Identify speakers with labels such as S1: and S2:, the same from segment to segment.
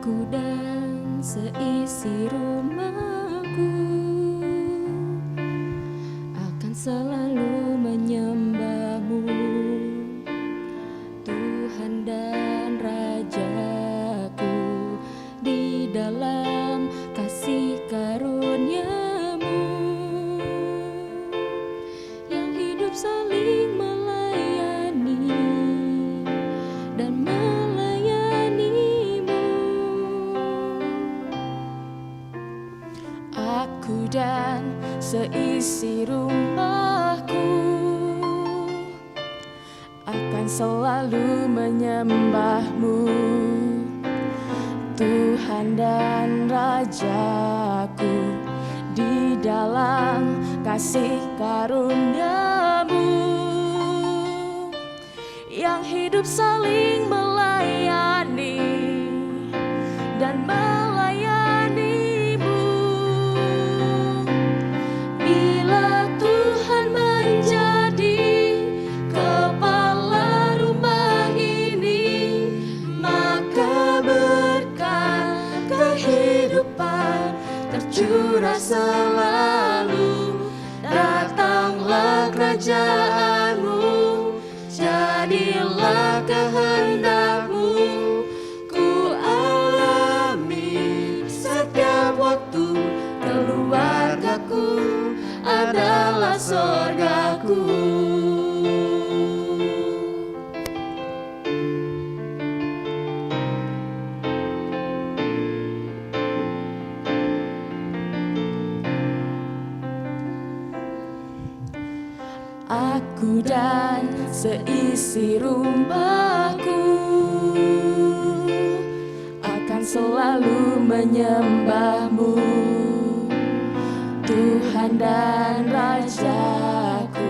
S1: Aku dan seisi rumahku akan selalu menyembah-Mu, Tuhan dan Rajaku. Di dalam kasih karunia-Mu yang hidup saling melayani dan aku dan seisi rumahku akan selalu menyembah-Mu, Tuhan dan Rajaku. Di dalam kasih karunia-Mu yang hidup saling melayani dan curah selalu. Datanglah kerajaan-Mu, jadilah kehendak-Mu. Ku alami setiap waktu, keluargaku adalah sorgaku. Aku dan seisi rumahku akan selalu menyembah-Mu, Tuhan dan Rajaku.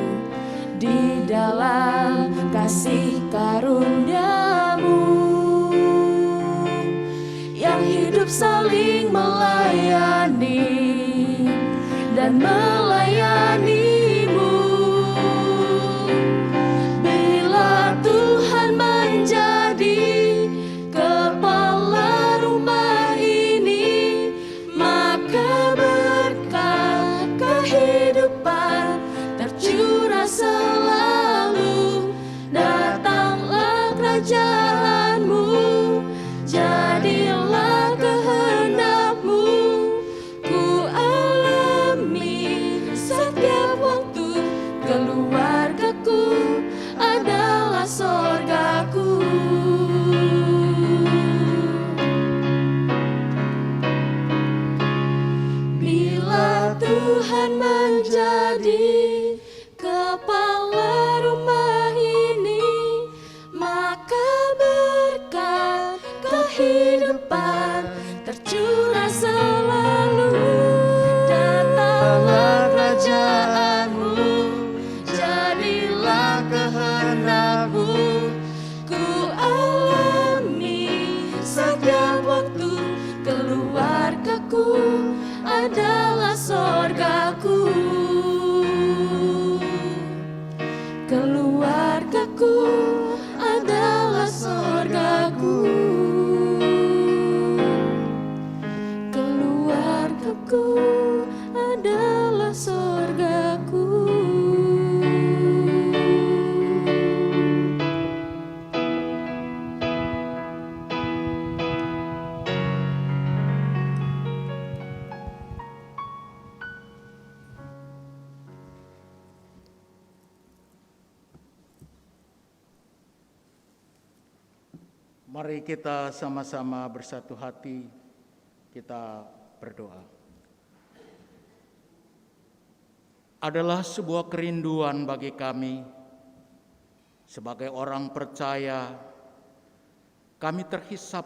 S1: Di dalam kasih karunia-Mu yang hidup saling melayani dan melayani. Selalu datanglah kerajaan-Mu, jadilah kehendak-Mu. Ku alami setiap waktu, keluargaku adalah sorgaku. Bila Tuhan menjadi kepala rumah ini, maka berkat kehidupan tercurah selalu. Datanglah kerajaan-Mu, jadilah kehendak-Mu. Ku alami setiap waktu, keluargaku adalah sorgaku. Keluargaku adalah sorgaku. Keluargaku adalah sorgaku.
S2: Mari kita sama-sama bersatu hati, kita berdoa. Adalah sebuah kerinduan bagi kami, sebagai orang percaya, kami terhisap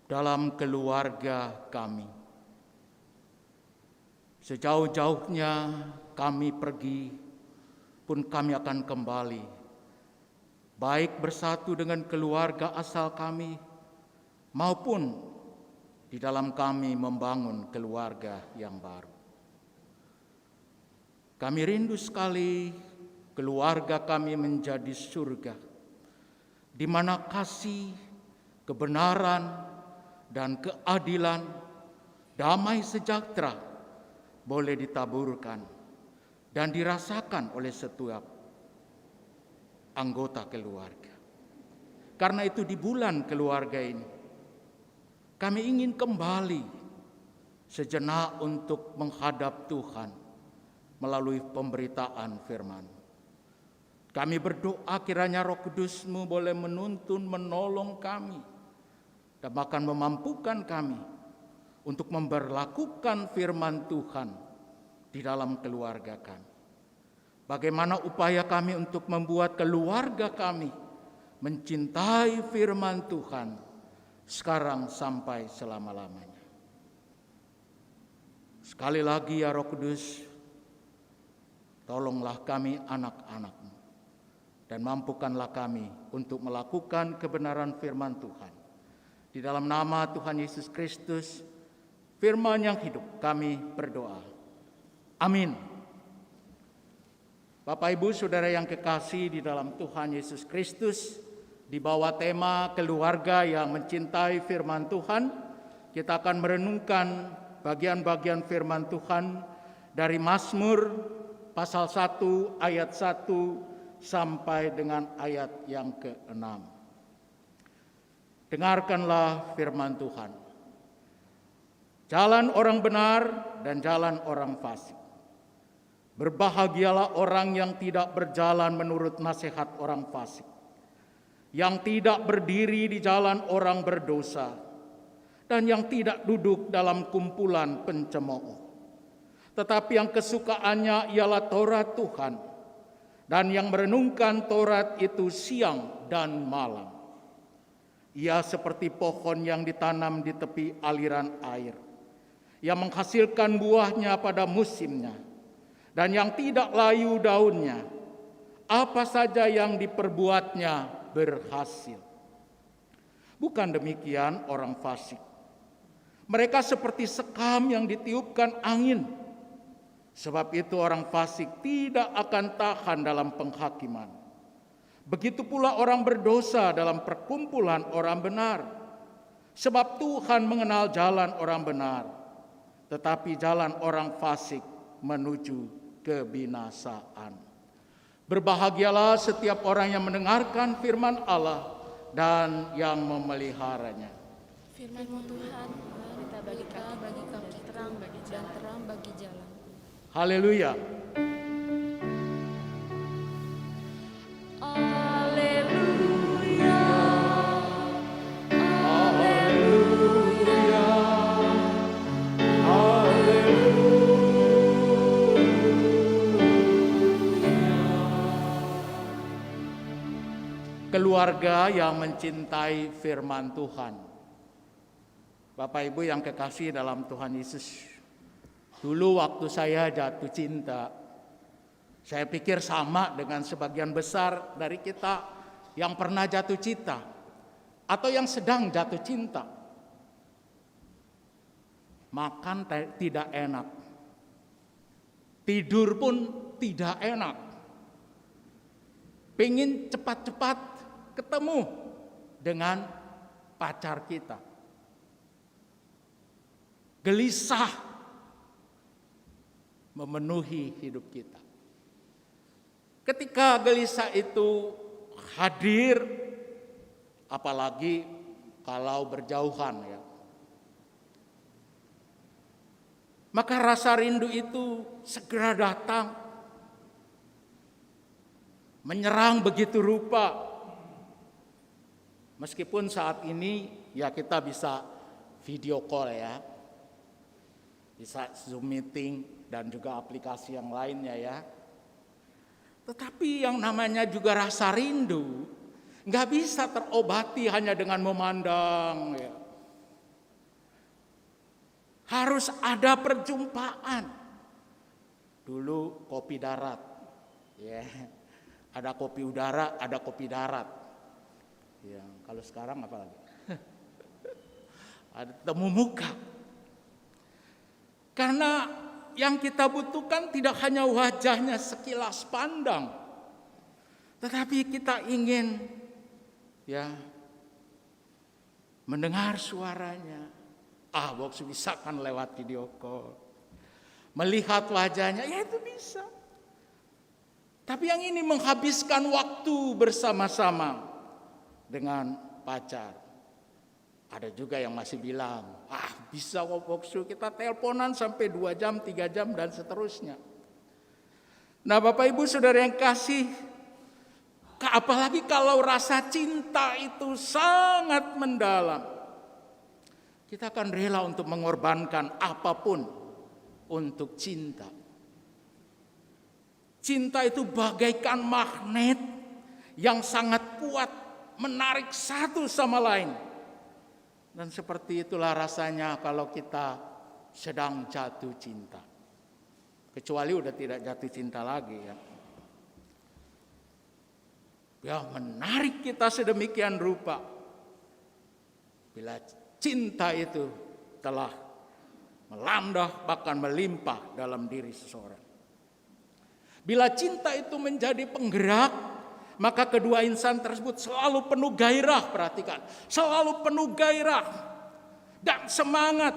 S2: dalam keluarga kami. Sejauh-jauhnya kami pergi, pun kami akan kembali, baik bersatu dengan keluarga asal kami, maupun di dalam kami membangun keluarga yang baru. Kami rindu sekali keluarga kami menjadi surga, di mana kasih, kebenaran, dan keadilan, damai sejahtera boleh ditaburkan dan dirasakan oleh setiap anggota keluarga. Karena itu di bulan keluarga ini, kami ingin kembali sejenak untuk menghadap Tuhan melalui pemberitaan firman. Kami berdoa kiranya Roh Kudus-Mu boleh menuntun, menolong kami, dan bahkan memampukan kami untuk memberlakukan firman Tuhan di dalam keluarga kami. Bagaimana upaya kami untuk membuat keluarga kami mencintai firman Tuhan sekarang sampai selama-lamanya. Sekali lagi ya Roh Kudus, tolonglah kami anak-anak-Mu dan mampukanlah kami untuk melakukan kebenaran firman Tuhan. Di dalam nama Tuhan Yesus Kristus, firman yang hidup, kami berdoa. Amin. Bapak, Ibu, Saudara yang kekasih di dalam Tuhan Yesus Kristus, di bawah tema keluarga yang mencintai firman Tuhan, kita akan merenungkan bagian-bagian firman Tuhan dari Mazmur pasal 1 ayat 1 sampai dengan ayat yang ke-6. Dengarkanlah firman Tuhan. Jalan orang benar dan jalan orang fasik. Berbahagialah orang yang tidak berjalan menurut nasihat orang fasik, yang tidak berdiri di jalan orang berdosa, dan yang tidak duduk dalam kumpulan pencemooh. Tetapi yang kesukaannya ialah Taurat Tuhan, dan yang merenungkan Taurat itu siang dan malam. Ia seperti pohon yang ditanam di tepi aliran air, yang menghasilkan buahnya pada musimnya, dan yang tidak layu daunnya. Apa saja yang diperbuatnya berhasil. Bukan demikian orang fasik. Mereka seperti sekam yang ditiupkan angin. Sebab itu orang fasik tidak akan tahan dalam penghakiman. Begitu pula orang berdosa dalam perkumpulan orang benar. Sebab Tuhan mengenal jalan orang benar, tetapi jalan orang fasik menuju kebinasaan. Berbahagialah setiap orang yang mendengarkan firman Allah dan yang memeliharanya.
S1: Firman Tuhan kita bagi kami terang dan terang bagi jalan.
S2: Haleluya.
S1: Haleluya.
S2: Haleluya. Keluarga yang mencintai firman Tuhan. Bapak Ibu yang kekasih dalam Tuhan Yesus, dulu waktu saya jatuh cinta, saya pikir sama dengan sebagian besar dari kita yang pernah jatuh cinta atau yang sedang jatuh cinta. Makan tidak enak, tidur pun tidak enak, pengen cepat-cepat ketemu dengan pacar kita. Gelisah memenuhi hidup kita. Ketika gelisah itu hadir, apalagi kalau berjauhan ya, maka rasa rindu itu segera datang, menyerang begitu rupa. Meskipun saat ini ya kita bisa video call ya, bisa Zoom meeting dan juga aplikasi yang lainnya ya. Tetapi yang namanya juga rasa rindu nggak bisa terobati hanya dengan memandang ya. Harus ada perjumpaan. Dulu kopi darat ya. Ada kopi udara, ada kopi darat. Ya, kalau sekarang apa lagi? Ada temu muka. Karena yang kita butuhkan tidak hanya wajahnya sekilas pandang, tetapi kita ingin ya mendengar suaranya. Boksu bisa kan lewat video call. Melihat wajahnya, ya itu bisa. Tapi yang ini menghabiskan waktu bersama-sama dengan pacar. Ada juga yang masih bilang, bisa kok boksu kita teleponan sampai 2 jam, 3 jam dan seterusnya. Nah Bapak Ibu Saudara yang kasih, apalagi kalau rasa cinta itu sangat mendalam, kita akan rela untuk mengorbankan apapun untuk cinta. Cinta itu bagaikan magnet yang sangat kuat, menarik satu sama lain. Dan seperti itulah rasanya kalau kita sedang jatuh cinta. Kecuali udah tidak jatuh cinta lagi ya. Ya menarik kita sedemikian rupa. Bila cinta itu telah melanda bahkan melimpah dalam diri seseorang. Bila cinta itu menjadi penggerak, maka kedua insan tersebut selalu penuh gairah, perhatikan. Selalu penuh gairah dan semangat,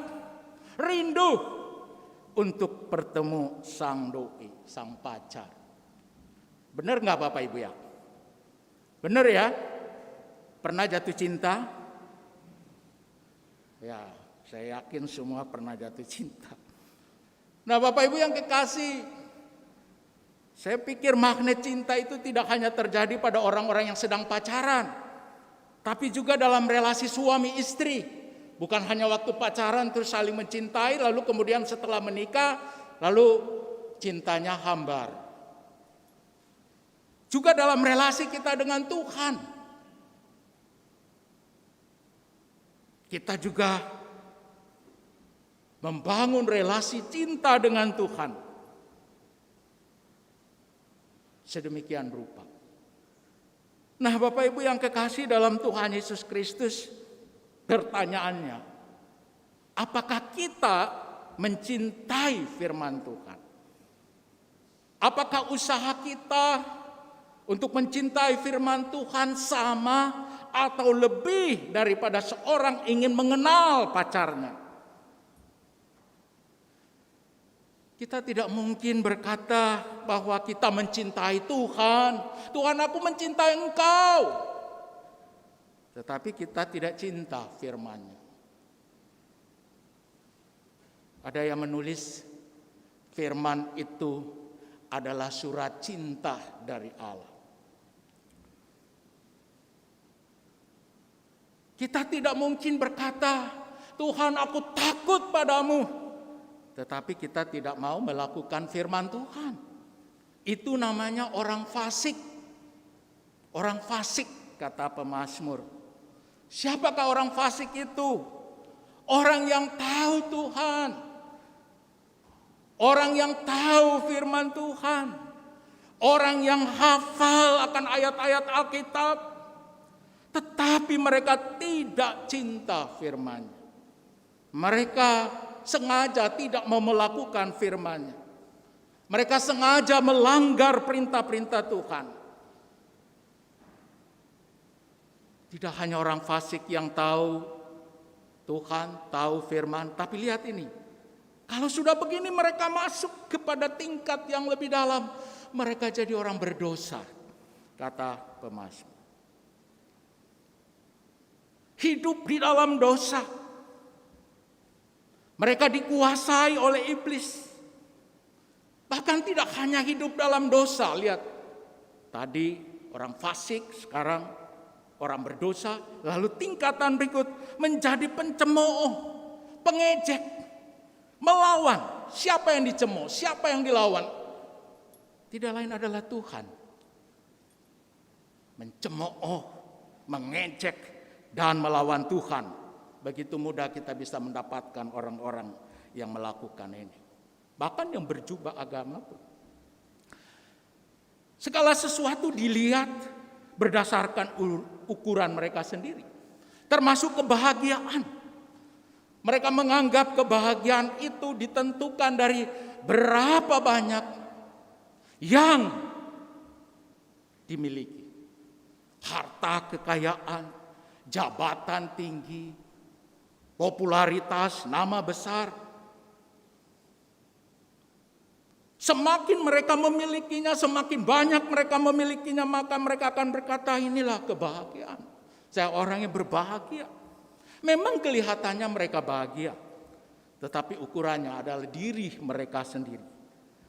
S2: rindu untuk bertemu sang doi, sang pacar. Benar nggak Bapak Ibu ya? Benar ya? Pernah jatuh cinta? Ya, saya yakin semua pernah jatuh cinta. Nah Bapak Ibu yang kekasih, saya pikir magnet cinta itu tidak hanya terjadi pada orang-orang yang sedang pacaran, tapi juga dalam relasi suami istri. Bukan hanya waktu pacaran terus saling mencintai, lalu kemudian setelah menikah, lalu cintanya hambar. Juga dalam relasi kita dengan Tuhan. Kita juga membangun relasi cinta dengan Tuhan. Sedemikian rupa. Nah Bapak Ibu yang kekasih dalam Tuhan Yesus Kristus, pertanyaannya, apakah kita mencintai firman Tuhan? Apakah usaha kita untuk mencintai firman Tuhan sama atau lebih daripada seorang ingin mengenal pacarnya? Kita tidak mungkin berkata bahwa kita mencintai Tuhan. Tuhan, aku mencintai Engkau. Tetapi kita tidak cinta firman-Nya. Ada yang menulis firman itu adalah surat cinta dari Allah. Kita tidak mungkin berkata, Tuhan aku takut padamu. Tetapi kita tidak mau melakukan firman Tuhan. Itu namanya orang fasik. Orang fasik kata pemazmur. Siapakah orang fasik itu? Orang yang tahu Tuhan. Orang yang tahu firman Tuhan. Orang yang hafal akan ayat-ayat Alkitab. Tetapi mereka tidak cinta firman-Nya. Mereka sengaja tidak mau melakukan firman-Nya. Mereka sengaja melanggar perintah-perintah Tuhan. Tidak hanya orang fasik yang tahu Tuhan, tahu firman, tapi lihat ini. Kalau sudah begini mereka masuk kepada tingkat yang lebih dalam. Mereka jadi orang berdosa, kata pemazmur. Hidup di dalam dosa. Mereka dikuasai oleh iblis. Bahkan tidak hanya hidup dalam dosa. Lihat, tadi orang fasik, sekarang orang berdosa. Lalu tingkatan berikut menjadi pencemooh, pengejek, melawan. Siapa yang dicemooh? Siapa yang dilawan? Tidak lain adalah Tuhan. Mencemooh, mengejek, dan melawan Tuhan. Begitu mudah kita bisa mendapatkan orang-orang yang melakukan ini. Bahkan yang berjubah agama pun. Segala sesuatu dilihat berdasarkan ukuran mereka sendiri. Termasuk kebahagiaan. Mereka menganggap kebahagiaan itu ditentukan dari berapa banyak yang dimiliki. Harta kekayaan, jabatan tinggi, popularitas, nama besar. Semakin mereka memilikinya, semakin banyak mereka memilikinya, maka mereka akan berkata, inilah kebahagiaan. Saya orang yang berbahagia. Memang kelihatannya mereka bahagia, tetapi ukurannya adalah diri mereka sendiri.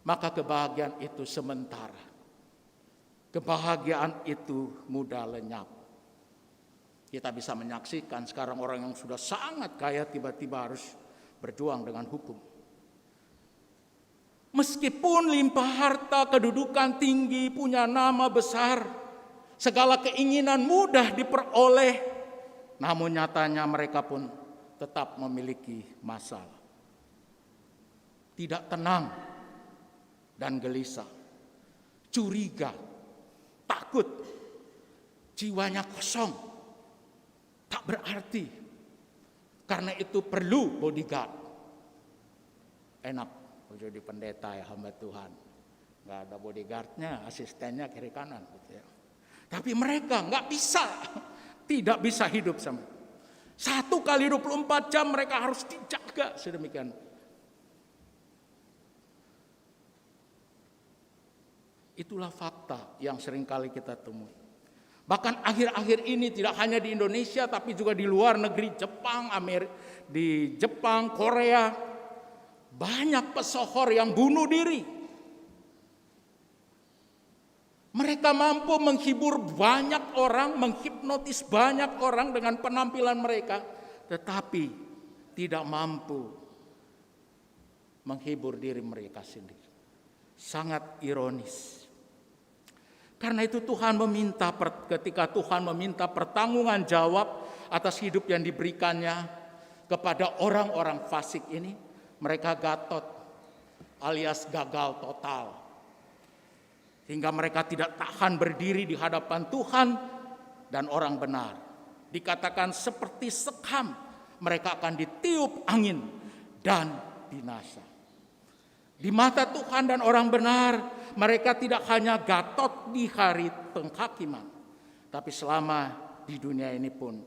S2: Maka kebahagiaan itu sementara. Kebahagiaan itu mudah lenyap. Kita bisa menyaksikan sekarang orang yang sudah sangat kaya tiba-tiba harus berjuang dengan hukum. Meskipun limpah harta, kedudukan tinggi, punya nama besar, segala keinginan mudah diperoleh, namun nyatanya mereka pun tetap memiliki masalah. Tidak tenang dan gelisah, curiga, takut, jiwanya kosong, tak berarti. Karena itu perlu bodyguard. Enak jadi pendeta ya, hamba Tuhan. Nggak ada bodyguardnya, asistennya kiri kanan. Gitu ya. Tapi mereka nggak bisa, tidak bisa hidup sama. 1 kali 24 jam mereka harus dijaga sedemikian. Itulah fakta yang seringkali kita temui. Bahkan akhir-akhir ini tidak hanya di Indonesia tapi juga di luar negeri, Jepang, di Jepang, Korea, banyak pesohor yang bunuh diri. Mereka mampu menghibur banyak orang, menghipnotis banyak orang dengan penampilan mereka, tetapi tidak mampu menghibur diri mereka sendiri. Sangat ironis. Karena itu Tuhan meminta, ketika Tuhan meminta pertanggungan jawab atas hidup yang diberikannya kepada orang-orang fasik ini, mereka gatot alias gagal total. Hingga mereka tidak tahan berdiri di hadapan Tuhan dan orang benar. Dikatakan seperti sekam, mereka akan ditiup angin dan binasa. Di mata Tuhan dan orang benar, mereka tidak hanya gatot di hari penghakiman, tapi selama di dunia ini pun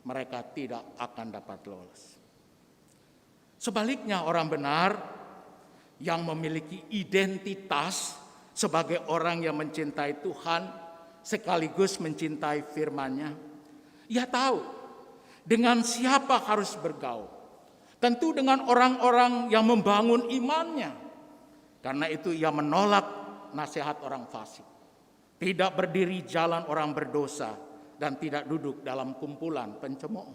S2: mereka tidak akan dapat lolos. Sebaliknya orang benar yang memiliki identitas sebagai orang yang mencintai Tuhan sekaligus mencintai firman-Nya, ia tahu dengan siapa harus bergaul. Tentu dengan orang-orang yang membangun imannya. Karena itu ia menolak nasihat orang fasik. Tidak berdiri jalan orang berdosa dan tidak duduk dalam kumpulan pencemooh.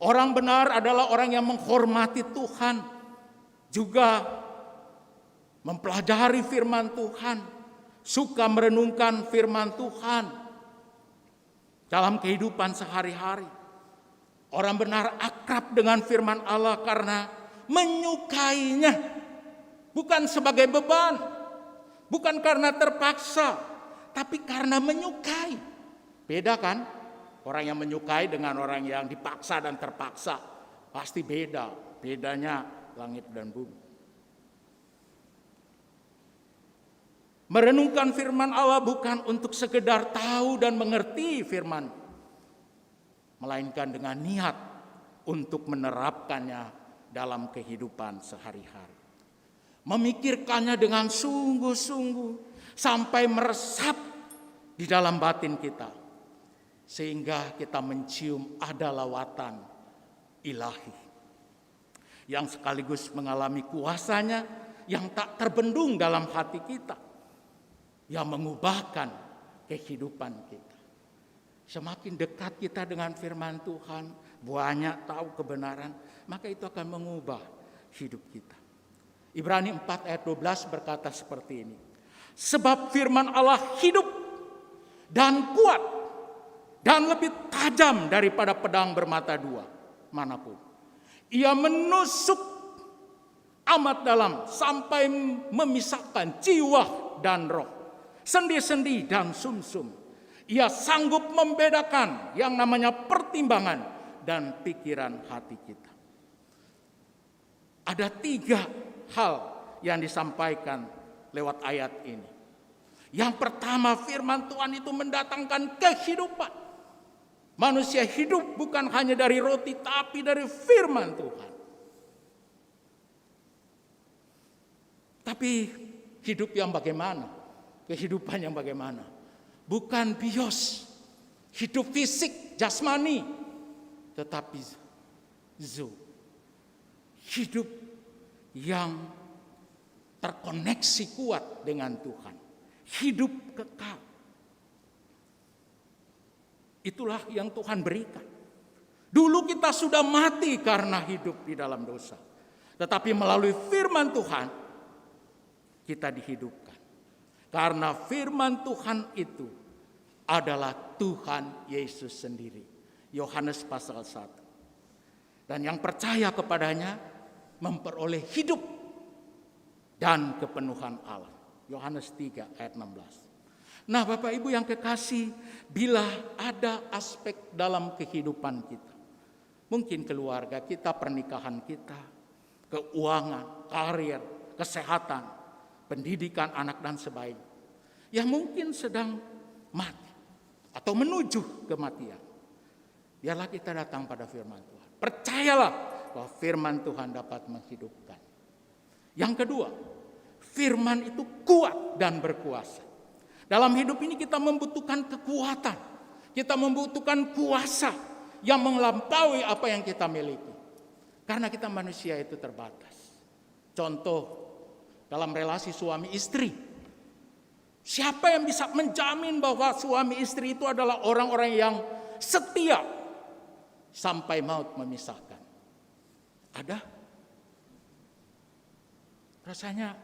S2: Orang benar adalah orang yang menghormati Tuhan, juga mempelajari firman Tuhan, suka merenungkan firman Tuhan dalam kehidupan sehari-hari. Orang benar akrab dengan firman Allah karena menyukainya, bukan sebagai beban, bukan karena terpaksa, tapi karena menyukai. Beda kan? Orang yang menyukai dengan orang yang dipaksa dan terpaksa pasti beda. Bedanya langit dan bumi. Merenungkan firman Allah bukan untuk sekedar tahu dan mengerti firman, melainkan dengan niat untuk menerapkannya dalam kehidupan sehari-hari. Memikirkannya dengan sungguh-sungguh sampai meresap di dalam batin kita. Sehingga kita mencium ada lawatan ilahi yang sekaligus mengalami kuasanya yang tak terbendung dalam hati kita, yang mengubahkan kehidupan kita. Semakin dekat kita dengan firman Tuhan, banyak tahu kebenaran, maka itu akan mengubah hidup kita. Ibrani 4 ayat 12 berkata seperti ini. Sebab firman Allah hidup dan kuat dan lebih tajam daripada pedang bermata dua manapun. Ia menusuk amat dalam sampai memisahkan jiwa dan roh, sendi-sendi dan sumsum. Ia sanggup membedakan yang namanya pertimbangan dan pikiran hati kita. Ada 3 hal yang disampaikan lewat ayat ini. Yang pertama, firman Tuhan itu mendatangkan kehidupan. Manusia hidup bukan hanya dari roti, tapi dari firman Tuhan. Tapi hidup yang bagaimana? Kehidupan yang bagaimana? Bukan bios, hidup fisik, jasmani, tetapi zo, hidup yang terkoneksi kuat dengan Tuhan. Hidup kekal. Itulah yang Tuhan berikan. Dulu kita sudah mati karena hidup di dalam dosa. Tetapi melalui firman Tuhan, kita dihidupkan. Karena firman Tuhan itu adalah Tuhan Yesus sendiri. Yohanes pasal 1. Dan yang percaya kepadanya memperoleh hidup dan kepenuhan Allah. Yohanes 3 ayat 16. Nah, Bapak Ibu yang kekasih, bila ada aspek dalam kehidupan kita, mungkin keluarga kita, pernikahan kita, keuangan, karir, kesehatan, pendidikan anak dan sebagainya, yang mungkin sedang mati atau menuju kematian, biarlah kita datang pada firman Tuhan. Percayalah bahwa firman Tuhan dapat menghidupkan. Yang kedua, firman itu kuat dan berkuasa. Dalam hidup ini kita membutuhkan kekuatan. Kita membutuhkan kuasa yang melampaui apa yang kita miliki. Karena kita manusia itu terbatas. Contoh, dalam relasi suami istri. Siapa yang bisa menjamin bahwa suami istri itu adalah orang-orang yang setia sampai maut memisahkan? Ada? Rasanya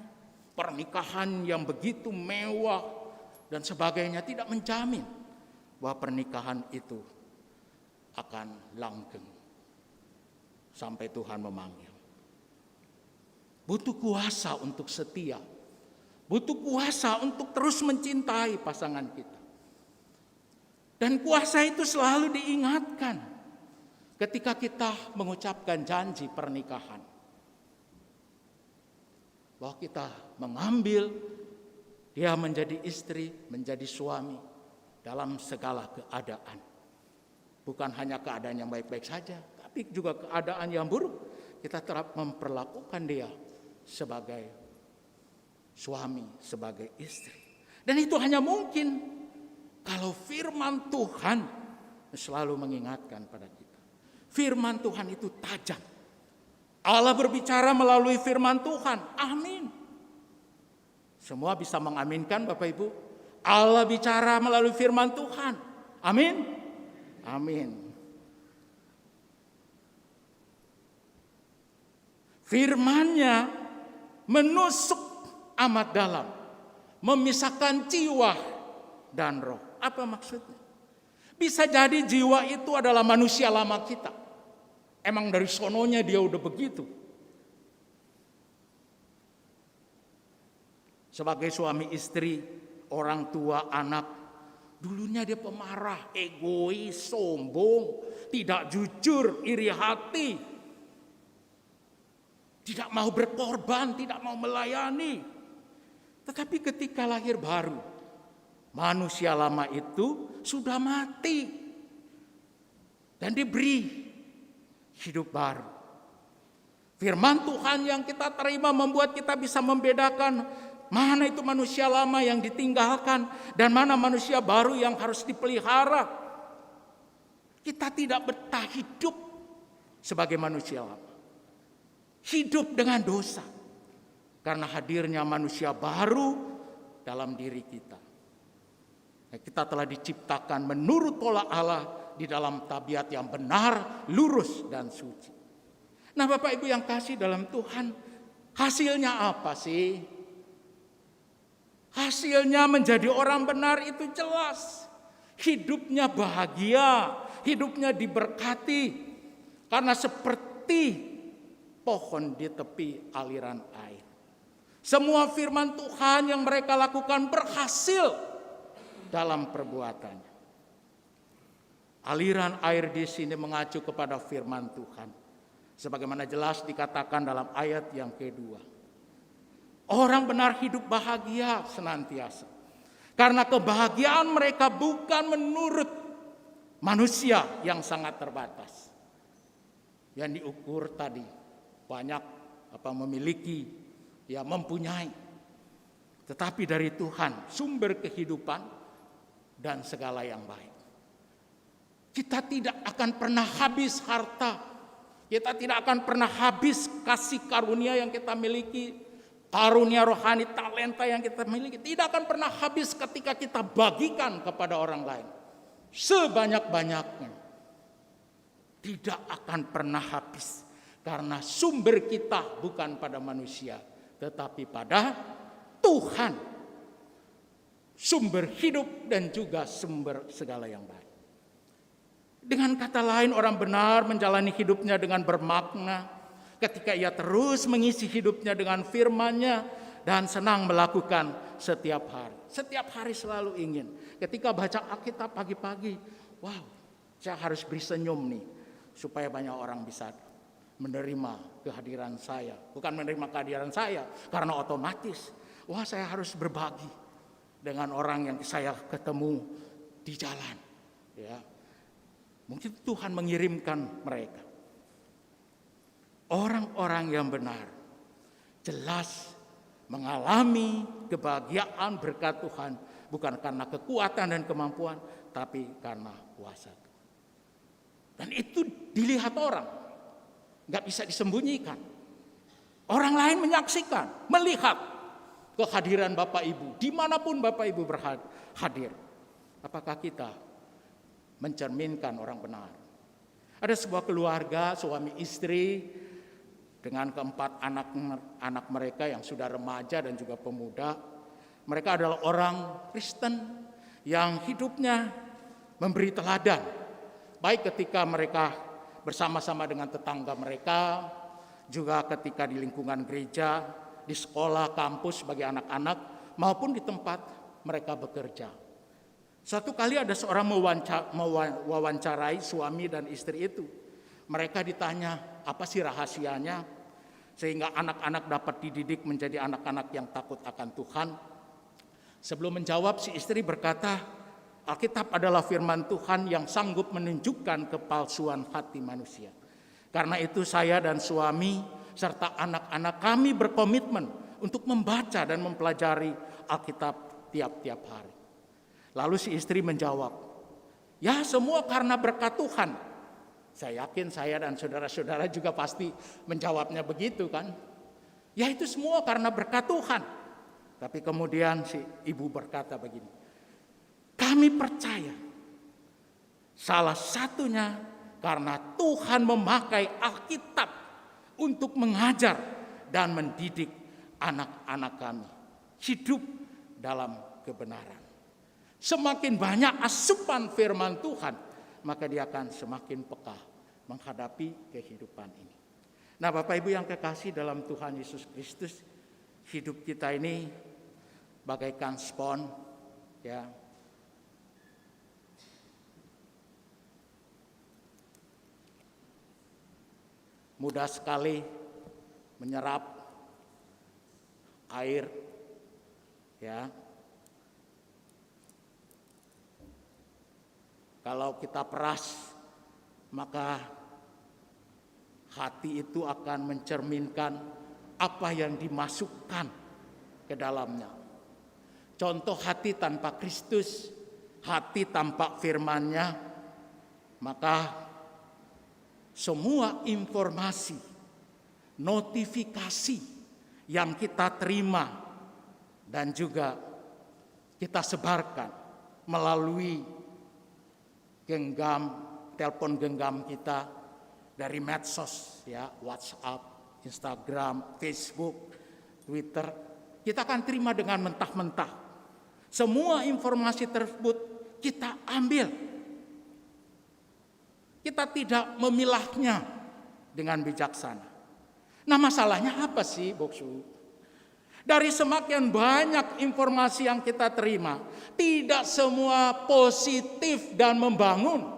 S2: pernikahan yang begitu mewah dan sebagainya tidak menjamin bahwa pernikahan itu akan langgeng sampai Tuhan memanggil. Butuh kuasa untuk setia. Butuh kuasa untuk terus mencintai pasangan kita. Dan kuasa itu selalu diingatkan ketika kita mengucapkan janji pernikahan. Bahwa kita mengambil dia menjadi istri, menjadi suami dalam segala keadaan. Bukan hanya keadaan yang baik-baik saja, tapi juga keadaan yang buruk. Kita tetap memperlakukan dia sebagai suami, sebagai istri. Dan itu hanya mungkin kalau firman Tuhan selalu mengingatkan pada kita. Firman Tuhan itu tajam. Allah berbicara melalui firman Tuhan. Amin. Semua bisa mengaminkan Bapak Ibu. Allah bicara melalui firman Tuhan. Amin. Amin. Firman-Nya menusuk amat dalam. Memisahkan jiwa dan roh. Apa maksudnya? Bisa jadi jiwa itu adalah manusia lama kita. Emang dari sononya dia udah begitu. Sebagai suami istri, orang tua, anak, dulunya dia pemarah, egois, sombong, tidak jujur, iri hati, tidak mau berkorban, tidak mau melayani. Tetapi ketika lahir baru, manusia lama itu sudah mati dan diberi hidup baru. Firman Tuhan yang kita terima membuat kita bisa membedakan mana itu manusia lama yang ditinggalkan dan mana manusia baru yang harus dipelihara. Kita tidak betah hidup sebagai manusia lama. Hidup dengan dosa. Karena hadirnya manusia baru dalam diri kita. Kita telah diciptakan menurut pola Allah di dalam tabiat yang benar, lurus dan suci. Nah, Bapak Ibu yang kasih dalam Tuhan, hasilnya apa sih? Hasilnya menjadi orang benar itu jelas. Hidupnya bahagia, hidupnya diberkati. Karena seperti pohon di tepi aliran air. Semua firman Tuhan yang mereka lakukan berhasil dalam perbuatannya. Aliran air di sini mengacu kepada firman Tuhan. Sebagaimana jelas dikatakan dalam ayat yang kedua. Orang benar hidup bahagia senantiasa. Karena kebahagiaan mereka bukan menurut manusia yang sangat terbatas. Yang diukur tadi banyak memiliki, mempunyai. Tetapi dari Tuhan sumber kehidupan dan segala yang baik. Kita tidak akan pernah habis harta. Kita tidak akan pernah habis kasih karunia yang kita miliki. Karunia rohani, talenta yang kita miliki. Tidak akan pernah habis ketika kita bagikan kepada orang lain. Sebanyak-banyaknya. Tidak akan pernah habis. Karena sumber kita bukan pada manusia. Tetapi pada Tuhan. Sumber hidup dan juga sumber segala yang baik. Dengan kata lain, orang benar menjalani hidupnya dengan bermakna ketika ia terus mengisi hidupnya dengan firman-Nya dan senang melakukan setiap hari. Setiap hari selalu ingin. Ketika baca Alkitab pagi-pagi, wow, saya harus beri senyum nih supaya banyak orang bisa menerima kehadiran saya. Bukan menerima kehadiran saya karena otomatis, wah saya harus berbagi dengan orang yang saya ketemu di jalan, ya. Mungkin Tuhan mengirimkan mereka. Orang-orang yang benar jelas mengalami kebahagiaan berkat Tuhan. Bukan karena kekuatan dan kemampuan, tapi karena kuasa Tuhan. Dan itu dilihat orang. Gak bisa disembunyikan. Orang lain menyaksikan, melihat kehadiran Bapak Ibu. Dimanapun Bapak Ibu hadir. Apakah kita mencerminkan orang benar? Ada sebuah keluarga, suami istri dengan keempat anak mereka yang sudah remaja dan juga pemuda. Mereka adalah orang Kristen yang hidupnya memberi teladan. Baik ketika mereka bersama-sama dengan tetangga mereka, juga ketika di lingkungan gereja, di sekolah, kampus bagi anak-anak, maupun di tempat mereka bekerja. Suatu kali ada seorang mewawancarai suami dan istri itu. Mereka ditanya, apa sih rahasianya sehingga anak-anak dapat dididik menjadi anak-anak yang takut akan Tuhan? Sebelum menjawab, si istri berkata, Alkitab adalah firman Tuhan yang sanggup menunjukkan kepalsuan hati manusia. Karena itu saya dan suami serta anak-anak kami berkomitmen untuk membaca dan mempelajari Alkitab tiap-tiap hari. Lalu si istri menjawab, ya semua karena berkat Tuhan. Saya yakin saya dan saudara-saudara juga pasti menjawabnya begitu kan. Ya itu semua karena berkat Tuhan. Tapi kemudian si ibu berkata begini, kami percaya salah satunya karena Tuhan memakai Alkitab untuk mengajar dan mendidik anak-anak kami hidup dalam kebenaran. Semakin banyak asupan firman Tuhan, maka dia akan semakin peka menghadapi kehidupan ini. Nah, Bapak Ibu yang kekasih dalam Tuhan Yesus Kristus, hidup kita ini bagaikan spons, ya. Mudah sekali menyerap air, ya. Kalau kita peras, maka hati itu akan mencerminkan apa yang dimasukkan ke dalamnya. Contoh hati tanpa Kristus, hati tanpa firman-Nya, maka semua informasi, notifikasi yang kita terima dan juga kita sebarkan melalui telepon genggam kita dari medsos, ya, WhatsApp, Instagram, Facebook, Twitter, kita akan terima dengan mentah-mentah. Semua informasi tersebut kita ambil. Kita tidak memilahnya dengan bijaksana. Nah, masalahnya apa sih, Boksu? Dari semakin banyak informasi yang kita terima, tidak semua positif dan membangun.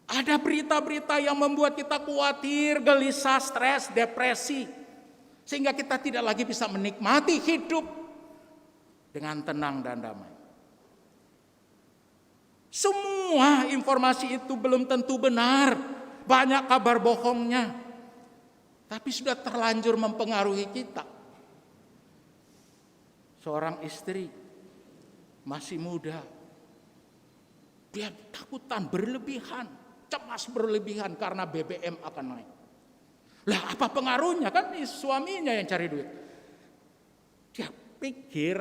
S2: Ada berita-berita yang membuat kita khawatir, gelisah, stres, depresi. Sehingga kita tidak lagi bisa menikmati hidup dengan tenang dan damai. Semua informasi itu belum tentu benar. Banyak kabar bohongnya. Tapi sudah terlanjur mempengaruhi kita. Seorang istri masih muda, dia takutan berlebihan, cemas berlebihan karena BBM akan naik. Lah apa pengaruhnya? Kan suaminya yang cari duit. Dia pikir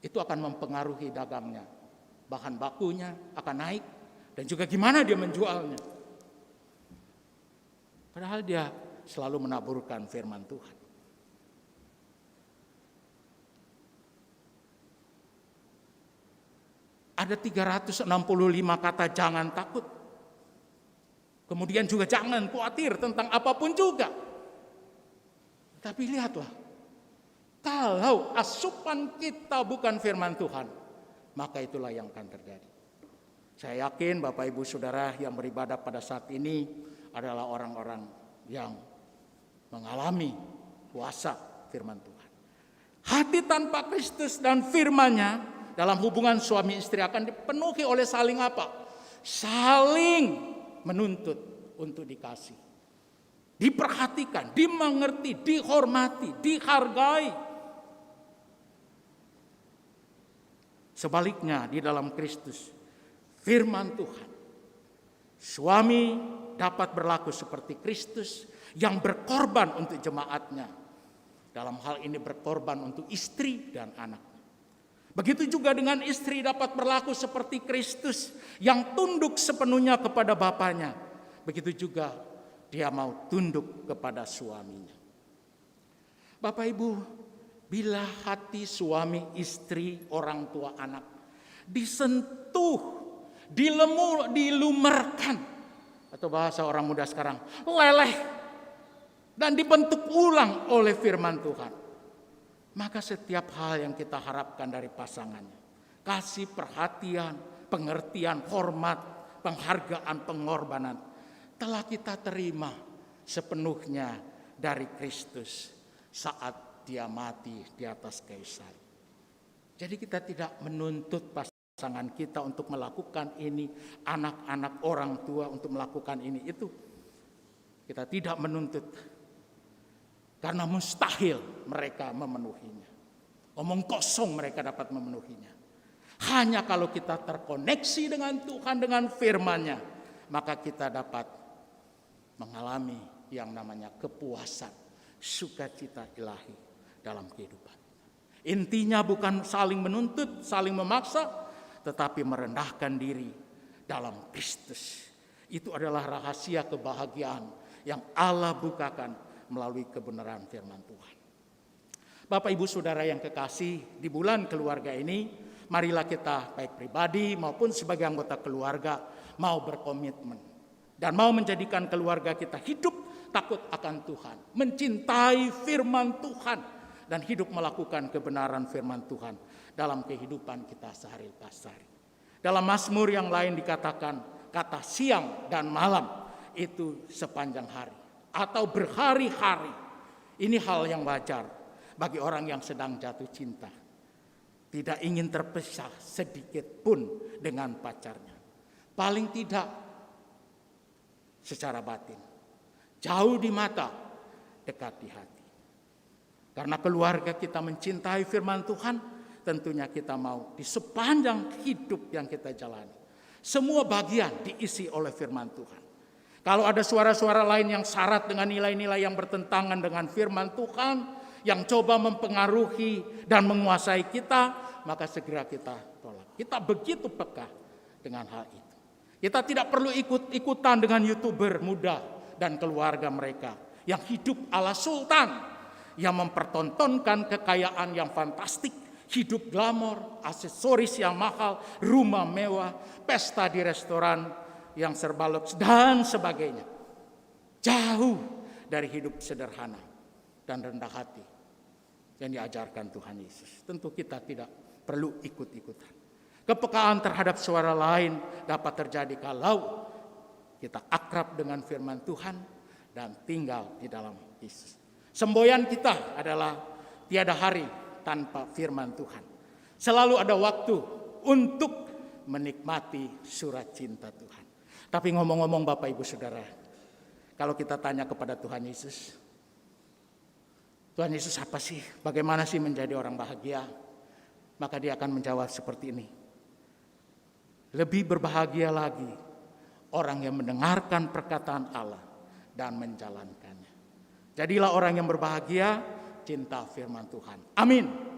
S2: itu akan mempengaruhi dagangnya. Bahan bakunya akan naik dan juga gimana dia menjualnya. Padahal dia selalu menaburkan firman Tuhan. Ada 365 kata jangan takut. Kemudian juga jangan khawatir tentang apapun juga. Tapi lihatlah, kalau asupan kita bukan firman Tuhan, maka itulah yang akan terjadi. Saya yakin Bapak Ibu Saudara yang beribadah pada saat ini adalah orang-orang yang mengalami kuasa firman Tuhan. Hati tanpa Kristus dan firman-Nya dalam hubungan suami istri akan dipenuhi oleh saling apa? Saling menuntut untuk dikasih. Diperhatikan, dimengerti, dihormati, dihargai. Sebaliknya di dalam Kristus, firman Tuhan, suami dapat berlaku seperti Kristus yang berkorban untuk jemaatnya. Dalam hal ini berkorban untuk istri dan anak. Begitu juga dengan istri dapat berlaku seperti Kristus yang tunduk sepenuhnya kepada bapaknya. Begitu juga dia mau tunduk kepada suaminya. Bapak Ibu, bila hati suami, istri, orang tua, anak disentuh, dilumerkan, atau bahasa orang muda sekarang, leleh, dan dibentuk ulang oleh firman Tuhan, maka setiap hal yang kita harapkan dari pasangannya, kasih, perhatian, pengertian, hormat, penghargaan, pengorbanan, telah kita terima sepenuhnya dari Kristus saat dia mati di atas kayu salib. Jadi kita tidak menuntut pasangan kita untuk melakukan ini, anak-anak orang tua untuk melakukan ini itu. Kita tidak menuntut. Karena mustahil mereka memenuhinya. Omong kosong mereka dapat memenuhinya. Hanya kalau kita terkoneksi dengan Tuhan, dengan firman-Nya, maka kita dapat mengalami yang namanya kepuasan, sukacita ilahi dalam kehidupan. Intinya bukan saling menuntut, saling memaksa, tetapi merendahkan diri dalam Kristus. Itu adalah rahasia kebahagiaan yang Allah bukakan melalui kebenaran firman Tuhan. Bapak Ibu Saudara yang kekasih, di bulan keluarga ini, marilah kita baik pribadi maupun sebagai anggota keluarga mau berkomitmen dan mau menjadikan keluarga kita hidup takut akan Tuhan, mencintai firman Tuhan, dan hidup melakukan kebenaran firman Tuhan dalam kehidupan kita sehari-hari. Dalam Mazmur yang lain dikatakan, kata siang dan malam itu sepanjang hari atau berhari-hari. Ini hal yang wajar bagi orang yang sedang jatuh cinta. Tidak ingin terpisah sedikit pun dengan pacarnya. Paling tidak secara batin. Jauh di mata, dekat di hati. Karena keluarga kita mencintai firman Tuhan, tentunya kita mau di sepanjang hidup yang kita jalani, semua bagian diisi oleh firman Tuhan. Kalau ada suara-suara lain yang syarat dengan nilai-nilai yang bertentangan dengan firman Tuhan, yang coba mempengaruhi dan menguasai kita, maka segera kita tolak. Kita begitu peka dengan hal itu. Kita tidak perlu ikut-ikutan dengan YouTuber muda dan keluarga mereka yang hidup ala sultan, yang mempertontonkan kekayaan yang fantastik, hidup glamor, aksesoris yang mahal, rumah mewah, pesta di restoran yang serba luks dan sebagainya. Jauh dari hidup sederhana dan rendah hati yang diajarkan Tuhan Yesus. Tentu kita tidak perlu ikut-ikutan. Kepekaan terhadap suara lain dapat terjadi kalau kita akrab dengan firman Tuhan dan tinggal di dalam Yesus. Semboyan kita adalah tiada hari tanpa firman Tuhan. Selalu ada waktu untuk menikmati surat cinta Tuhan. Tapi ngomong-ngomong Bapak Ibu Saudara, kalau kita tanya kepada Tuhan Yesus apa sih? Bagaimana sih menjadi orang bahagia? Maka dia akan menjawab seperti ini. Lebih berbahagia lagi orang yang mendengarkan perkataan Allah dan menjalankannya. Jadilah orang yang berbahagia, cinta firman Tuhan. Amin.